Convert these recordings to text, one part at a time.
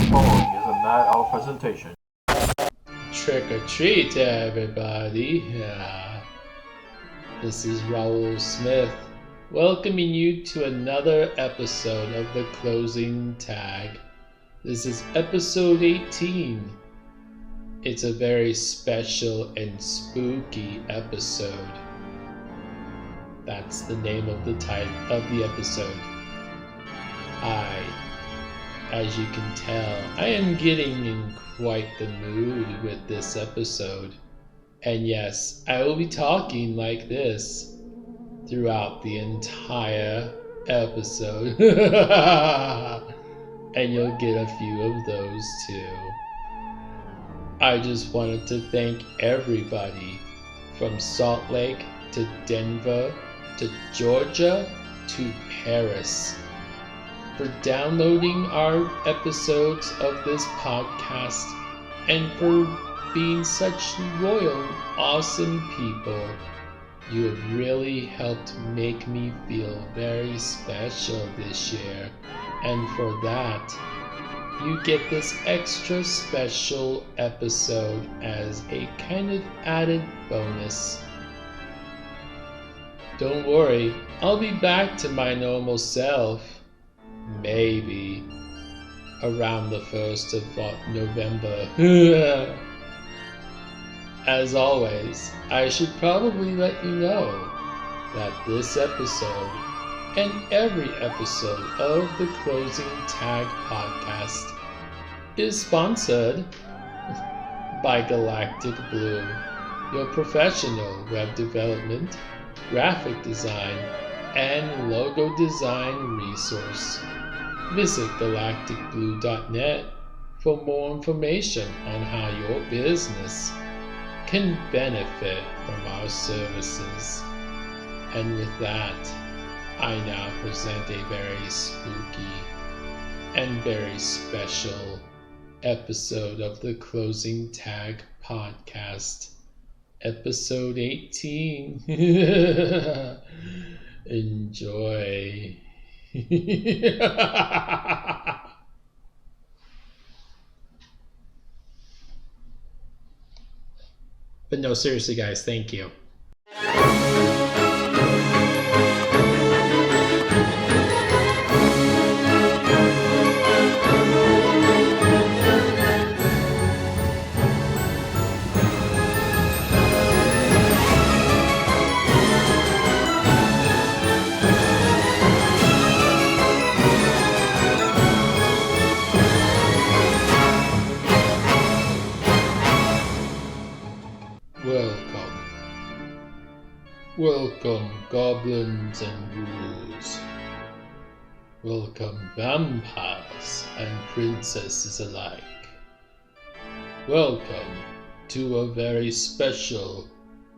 following is an adult presentation. Trick or treat, everybody. This is Raul Smith, welcoming you to another episode of The Closing Tag. This is episode 18. It's a very special and spooky episode. That's the name of the title of the episode. As you can tell, I am getting in quite the mood with this episode. And yes, I will be talking like this throughout the entire episode. And you'll get a few of those too. I just wanted to thank everybody from Salt Lake to Denver to Georgia to Paris for downloading our episodes of this podcast and for being such loyal, awesome people. You have really helped make me feel very special this year, and for that, you get this extra special episode as a kind of added bonus. Don't worry, I'll be back to my normal self. Maybe around the 1st of November. As always, I should probably let you know that this episode and every episode of the Closing Tag podcast is sponsored by Galactic Blue, your professional web development, graphic design, and logo design resource. Visit galacticblue.net for more information on how your business can benefit from our services. And with that, I now present a very spooky and very special episode of the Closing Tag podcast, episode 18. Enjoy. But no, seriously, guys, thank you. Welcome, goblins and ghouls. Welcome, vampires and princesses alike. Welcome to a very special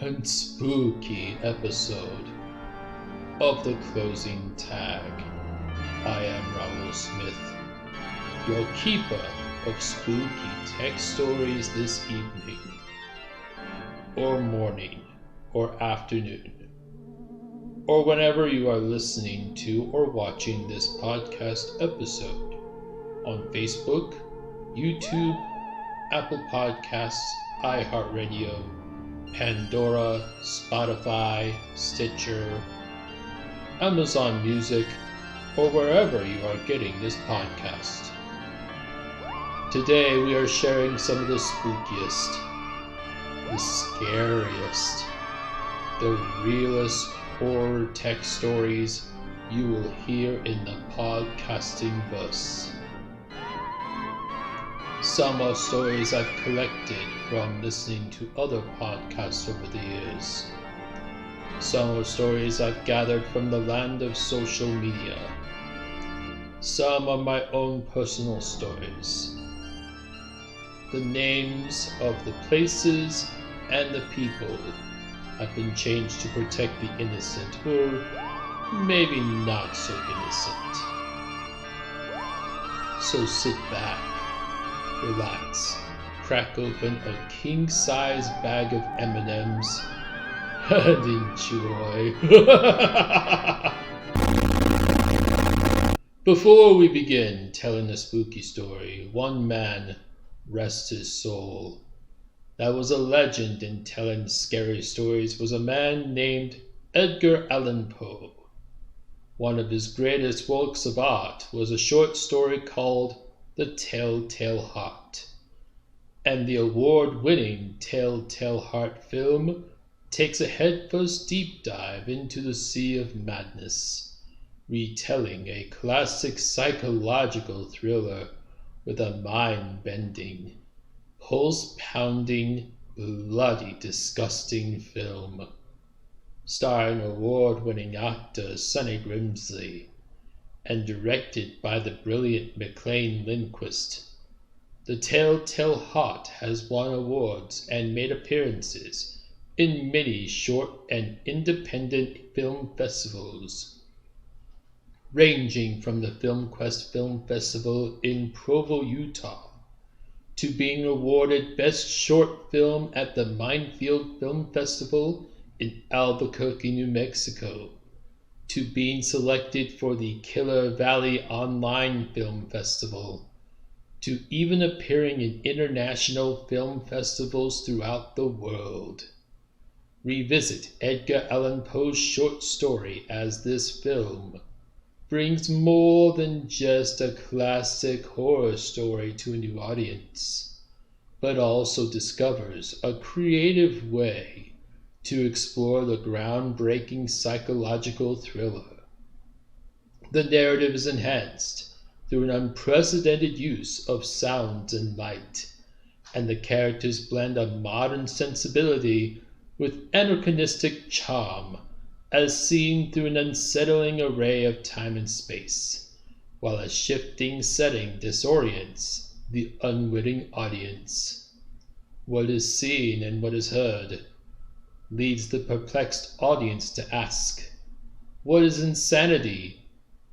and spooky episode of The Closing Tag. I am Raul Smith, your keeper of spooky tech stories this evening, or morning, or afternoon, or whenever you are listening to or watching this podcast episode on Facebook, YouTube, Apple Podcasts, iHeartRadio, Pandora, Spotify, Stitcher, Amazon Music, or wherever you are getting this podcast. Today we are sharing some of the spookiest, the scariest, the realest horror tech stories you will hear in the podcasting verse. Some are stories I've collected from listening to other podcasts over the years. Some are stories I've gathered from the land of social media. Some are my own personal stories. The names of the places and the people have been changed to protect the innocent, or maybe not so innocent. So sit back, relax, crack open a king-size bag of M&Ms, and enjoy. Before we begin telling a spooky story, one man, rest his soul, that was a legend in telling scary stories was a man named Edgar Allan Poe. One of his greatest works of art was a short story called The Telltale Heart. And the award-winning Telltale Heart film takes a headfirst deep dive into the sea of madness, retelling a classic psychological thriller with a mind-bending, pulse-pounding, bloody, disgusting film. Starring award-winning actor Sonny Grimsley, and directed by the brilliant McLean Lindquist. The Telltale Heart has won awards and made appearances in many short and independent film festivals, ranging from the FilmQuest Film Festival in Provo, Utah, to being awarded Best Short Film at the Minefield Film Festival in Albuquerque, New Mexico, to being selected for the Killer Valley Online Film Festival, to even appearing in international film festivals throughout the world. Revisit Edgar Allan Poe's short story as this film brings more than just a classic horror story to a new audience, but also discovers a creative way to explore the groundbreaking psychological thriller. The narrative is enhanced through an unprecedented use of sound and light, and the characters blend a modern sensibility with anachronistic charm, as seen through an unsettling array of time and space, while a shifting setting disorients the unwitting audience. What is seen and what is heard leads the perplexed audience to ask, what is insanity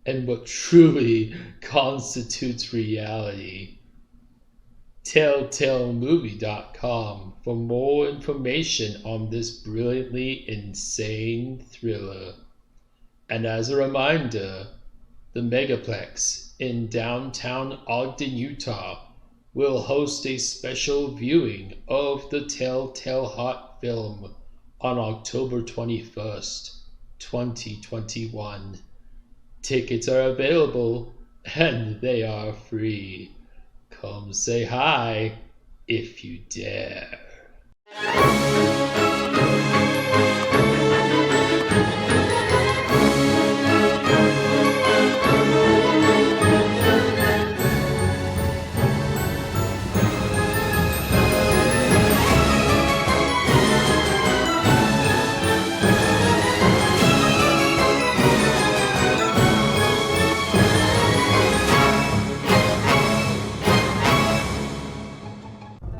and what truly constitutes reality? TelltaleMovie.com for more information on this brilliantly insane thriller. And as a reminder, the Megaplex in downtown Ogden, Utah will host a special viewing of the Telltale Heart film on October 21st, 2021. Tickets are available and they are free. Come say hi if you dare.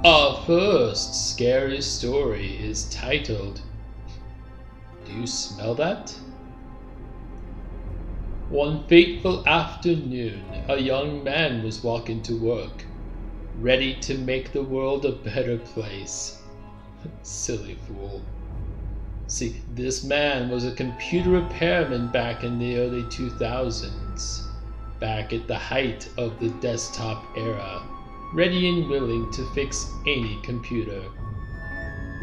Our first scary story is titled, Do You Smell That? One fateful afternoon, a young man was walking to work, ready to make the world a better place. Silly fool. See, this man was a computer repairman back in the early 2000s, back at the height of the desktop era, ready and willing to fix any computer.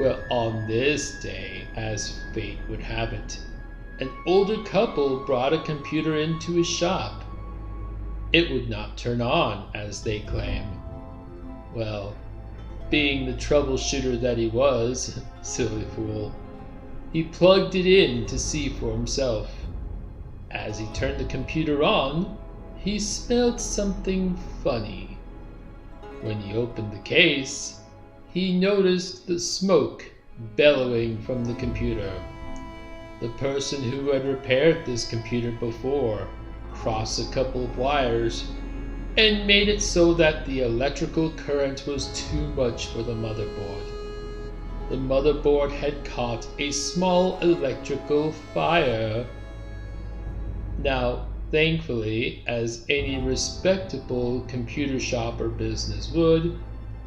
Well, on this day, as fate would have it, an older couple brought a computer into his shop. It would not turn on, as they claim. Well, being the troubleshooter that he was, silly fool, he plugged it in to see for himself. As he turned the computer on, he smelled something funny. When he opened the case, he noticed the smoke bellowing from the computer. The person who had repaired this computer before crossed a couple of wires and made it so that the electrical current was too much for the motherboard. The motherboard had caught a small electrical fire. Now, thankfully, as any respectable computer shop or business would,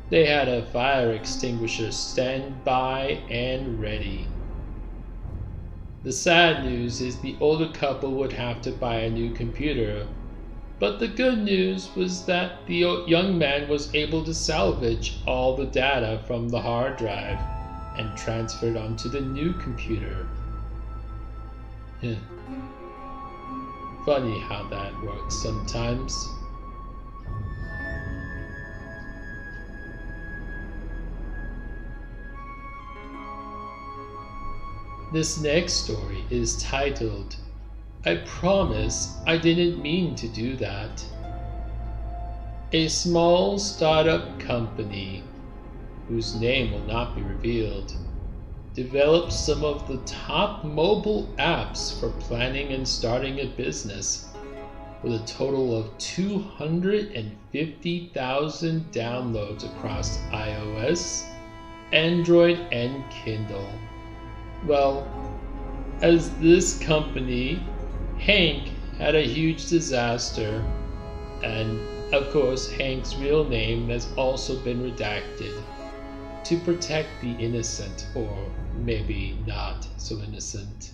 they had a fire extinguisher standby and ready. The sad news is the older couple would have to buy a new computer, But the good news was that the young man was able to salvage all the data from the hard drive and transfer it onto the new computer. Funny how that works sometimes. This next story is titled, "I Promise I Didn't Mean to Do That." A small startup company, whose name will not be revealed, developed some of the top mobile apps for planning and starting a business, with a total of 250,000 downloads across iOS, Android, and Kindle. Well, as this company, Hank, had a huge disaster, and of course Hank's real name has also been redacted to protect the innocent, or maybe not so innocent.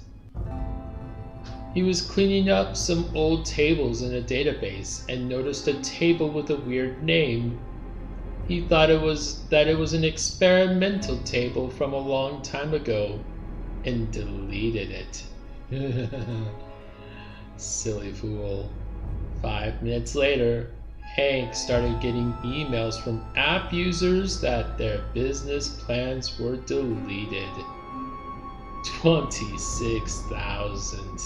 He was cleaning up some old tables in a database and noticed a table with a weird name. He thought it was an experimental table from a long time ago and deleted it. Silly fool. 5 minutes later, Hank started getting emails from app users that their business plans were deleted. 26,000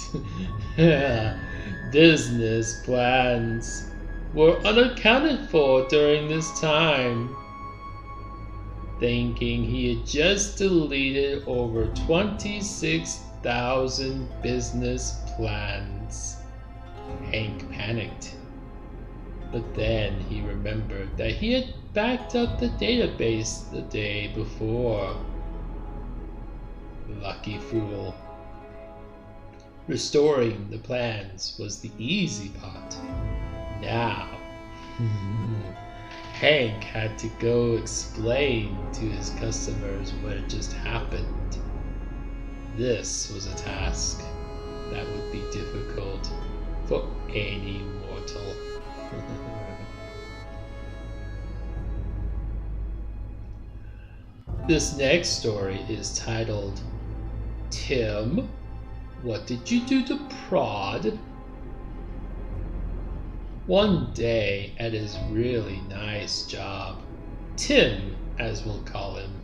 business plans were unaccounted for during this time. Thinking he had just deleted over 26,000 business plans, Hank panicked. But then he remembered that he had backed up the database the day before. Lucky fool. Restoring the plans was the easy part. Now, Hank had to go explain to his customers what had just happened. This was a task that would be difficult for any mortal. This next story is titled, "Tim, What Did You Do to Prod?" One day at his really nice job, Tim, as we'll call him,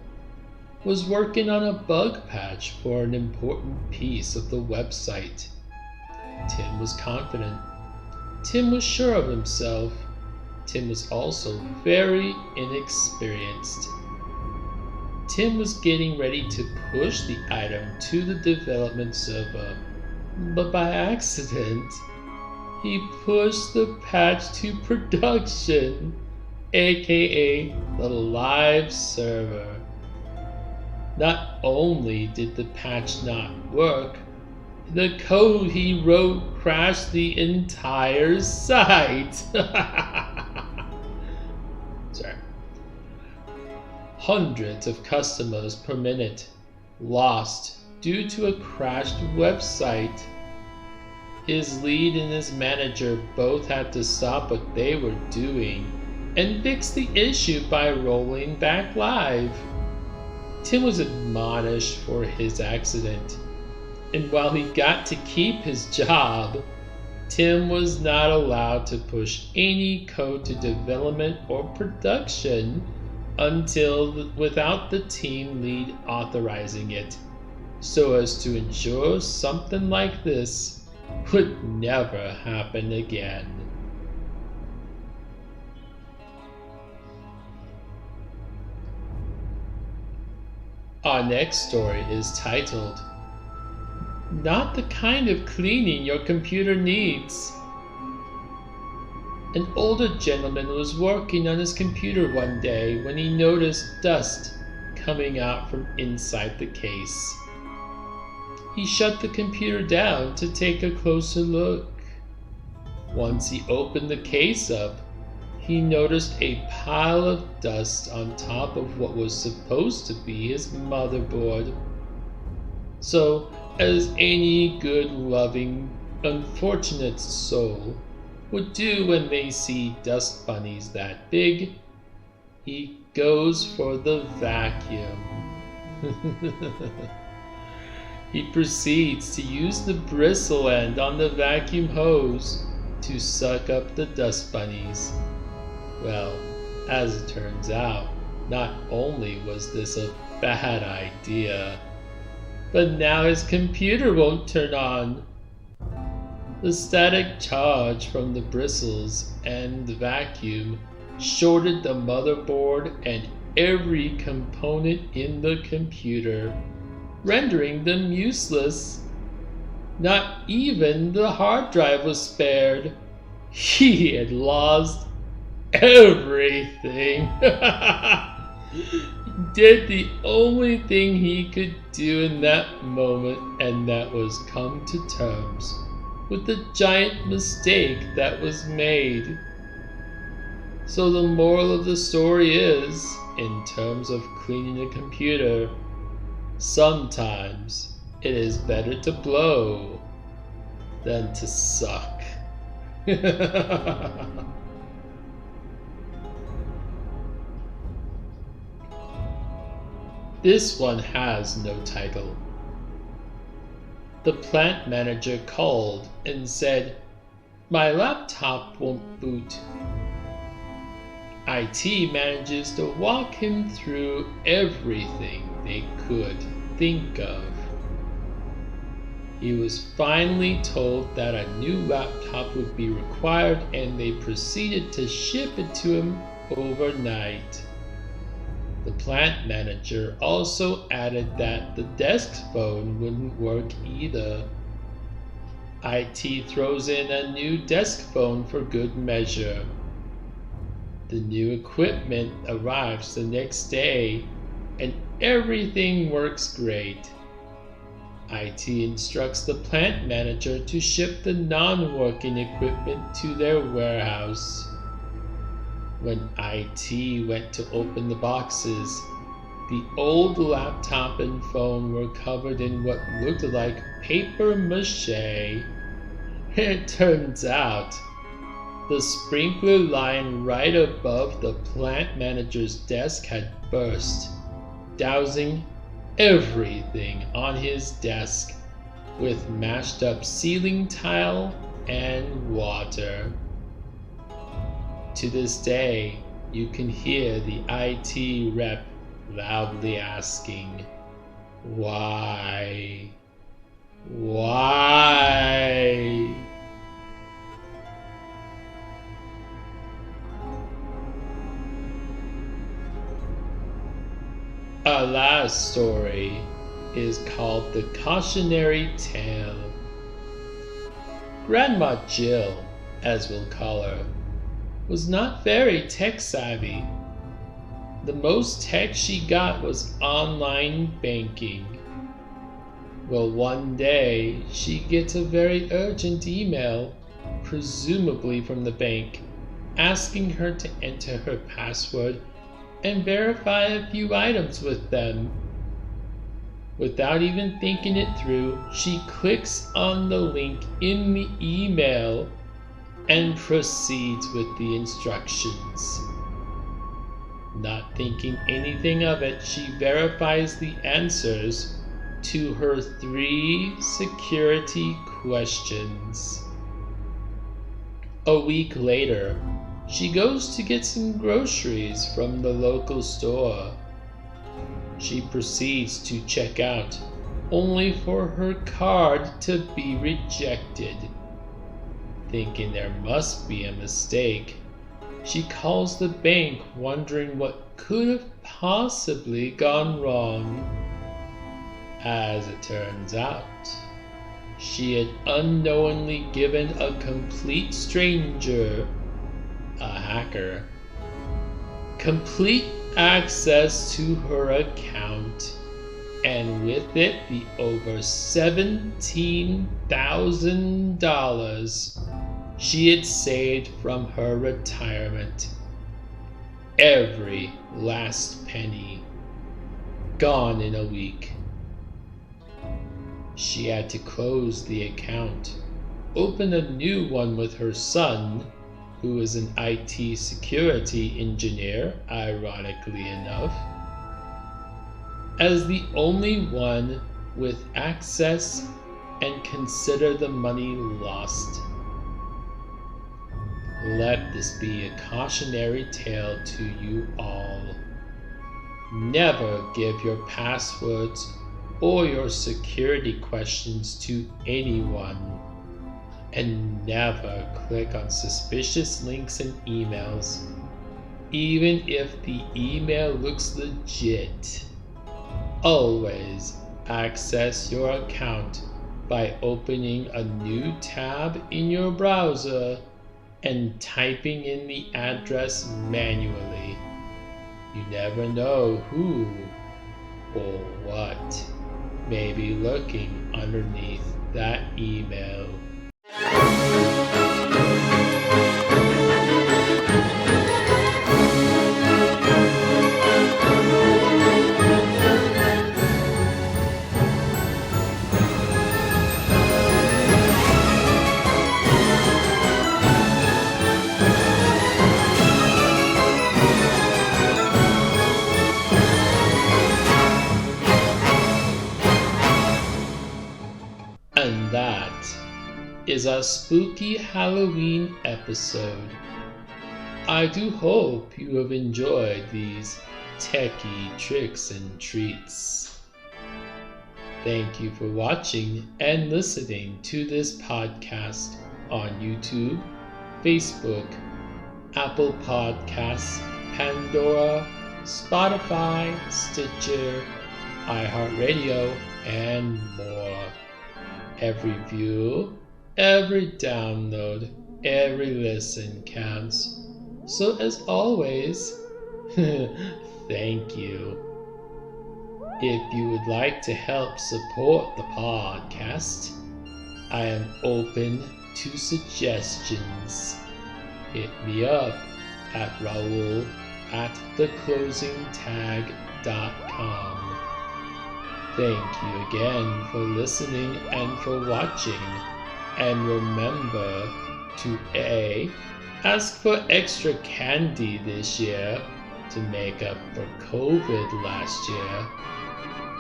was working on a bug patch for an important piece of the website. Tim was confident. Tim was sure of himself. Tim was also very inexperienced. Tim was getting ready to push the item to the development server, but by accident, he pushed the patch to production, aka the live server. Not only did the patch not work, the code he wrote crashed the entire site. Sorry. Hundreds of customers per minute lost due to a crashed website. His lead and his manager both had to stop what they were doing and fix the issue by rolling back live. Tim was admonished for his accident, and while he got to keep his job, Tim was not allowed to push any code to development or production without the team lead authorizing it, so as to ensure something like this would never happen again. Our next story is titled, "Not the Kind of Cleaning Your Computer Needs." An older gentleman was working on his computer one day when he noticed dust coming out from inside the case. He shut the computer down to take a closer look. Once he opened the case up, he noticed a pile of dust on top of what was supposed to be his motherboard. So, as any good, loving, unfortunate soul, would do when they see dust bunnies that big. He goes for the vacuum. He proceeds to use the bristle end on the vacuum hose to suck up the dust bunnies. Well, as it turns out, not only was this a bad idea, but now his computer won't turn on. The static charge from the bristles and the vacuum shorted the motherboard and every component in the computer, rendering them useless. Not even the hard drive was spared. He had lost everything. He did the only thing he could do in that moment, and that was come to terms with the giant mistake that was made. So the moral of the story is, in terms of cleaning a computer, sometimes it is better to blow than to suck. This one has no title. The plant manager called and said, "My laptop won't boot." IT manages to walk him through everything they could think of. He was finally told that a new laptop would be required, and they proceeded to ship it to him overnight. The plant manager also added that the desk phone wouldn't work either. IT throws in a new desk phone for good measure. The new equipment arrives the next day, and everything works great. IT instructs the plant manager to ship the non-working equipment to their warehouse. When IT went to open the boxes, the old laptop and phone were covered in what looked like paper mache. It turns out the sprinkler line right above the plant manager's desk had burst, dousing everything on his desk with mashed up ceiling tile and water. To this day, you can hear the IT rep loudly asking, "Why? Why?" Our last story is called The Cautionary Tale. Grandma Jill, as we'll call her, was not very tech-savvy. The most tech she got was online banking. Well, one day she gets a very urgent email, presumably from the bank, asking her to enter her password and verify a few items with them. Without even thinking it through, she clicks on the link in the email and proceeds with the instructions. Not thinking anything of it, she verifies the answers to her 3 security questions. A week later, she goes to get some groceries from the local store. She proceeds to check out, only for her card to be rejected. Thinking there must be a mistake, she calls the bank wondering what could have possibly gone wrong. As it turns out, she had unknowingly given a complete stranger, a hacker, complete access to her account, and with it the over $17,000 she had saved from her retirement. Every last penny gone in a week. She had to close the account, open a new one with her son, who is an IT security engineer, ironically enough, as the only one with access, and consider the money lost. Let this be a cautionary tale to you all. Never give your passwords or your security questions to anyone, and never click on suspicious links and emails, even if the email looks legit. Always access your account by opening a new tab in your browser and typing in the address manually. You never know who or what may be lurking underneath that email. And that is our spooky Halloween episode. I do hope you have enjoyed these techie tricks and treats. Thank you for watching and listening to this podcast on YouTube, Facebook, Apple Podcasts, Pandora, Spotify, Stitcher, iHeartRadio, and more. Every view, every download, every listen counts. So as always, thank you. If you would like to help support the podcast, I am open to suggestions. Hit me up at raul@theclosingtag.com. Thank you again for listening and for watching. And remember to A, ask for extra candy this year to make up for COVID last year.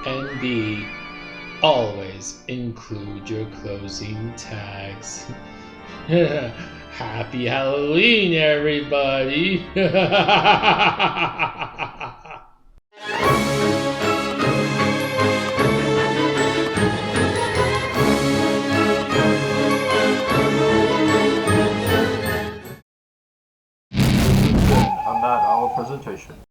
And B, always include your closing tags. Happy Halloween, everybody! On that, our presentation.